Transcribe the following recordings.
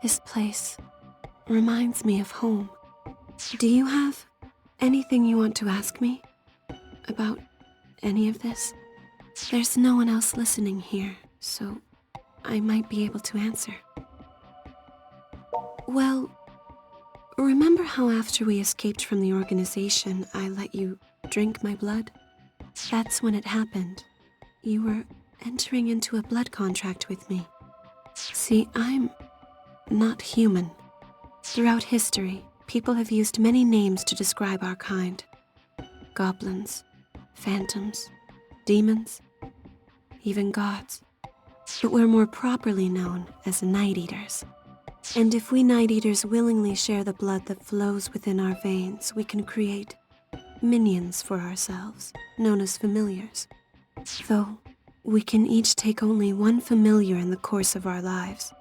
This place reminds me of home. Do you have anything you want to ask me about any of this? There's no one else listening here, so I might be able to answer. Well, remember how after we escaped from the organization, I let you drink my blood? That's when it happened. You were entering into a blood contract with me. See, I'm not human. Throughout history, people have used many names to describe our kind. Goblins, phantoms, demons, even gods. But we're more properly known as Night Eaters. And if we Night Eaters willingly share the blood that flows within our veins, we can create minions for ourselves, known as familiars. Though, we can each take only one familiar in the course of our lives.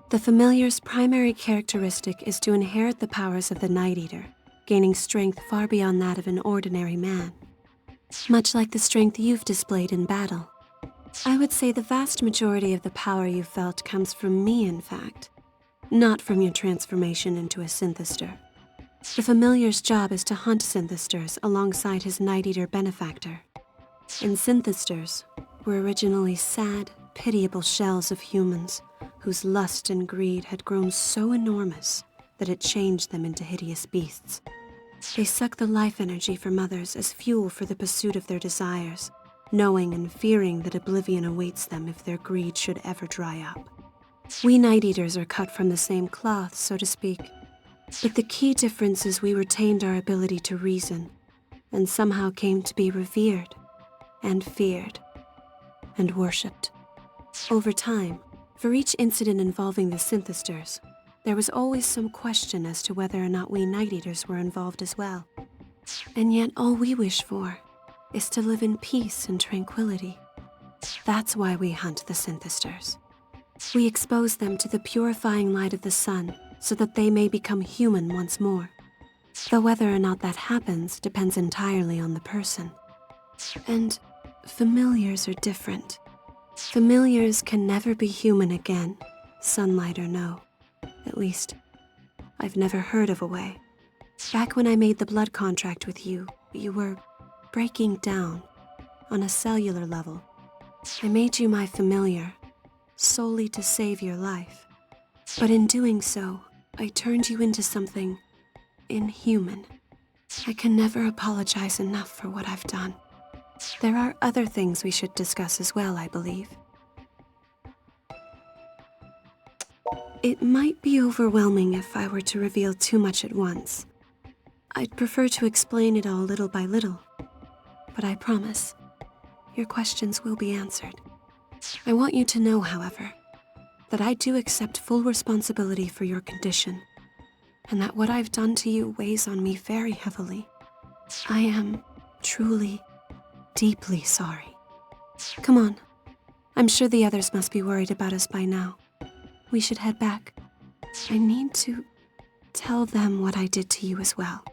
The familiar's primary characteristic is to inherit the powers of the Night Eater, gaining strength far beyond that of an ordinary man. Much like the strength you've displayed in battle. I would say the vast majority of the power you felt comes from me, in fact, not from your transformation into a synthester. The familiar's job is to hunt synthesters alongside his Night Eater benefactor. And synthesters were originally sad, pitiable shells of humans whose lust and greed had grown so enormous that it changed them into hideous beasts. They suck the life energy from others as fuel for the pursuit of their desires, knowing and fearing that oblivion awaits them if their greed should ever dry up. We Night Eaters are cut from the same cloth, so to speak. But the key difference is we retained our ability to reason, and somehow came to be revered, and feared, and worshipped. Over time, for each incident involving the synthesters, there was always some question as to whether or not we Night Eaters were involved as well. And yet all we wish for is to live in peace and tranquility. That's why we hunt the synthesters. We expose them to the purifying light of the sun so that they may become human once more. Though whether or not that happens depends entirely on the person. And familiars are different. Familiars can never be human again, sunlight or no. At least, I've never heard of a way. Back when I made the blood contract with you, you were breaking down on a cellular level. I made you my familiar, solely to save your life. But in doing so, I turned you into something inhuman. I can never apologize enough for what I've done. There are other things we should discuss as well, I believe. It might be overwhelming if I were to reveal too much at once. I'd prefer to explain it all little by little, but I promise, your questions will be answered. I want you to know, however, that I do accept full responsibility for your condition, and that what I've done to you weighs on me very heavily. I am truly, deeply sorry. Come on, I'm sure the others must be worried about us by now. We should head back. I need to tell them what I did to you as well.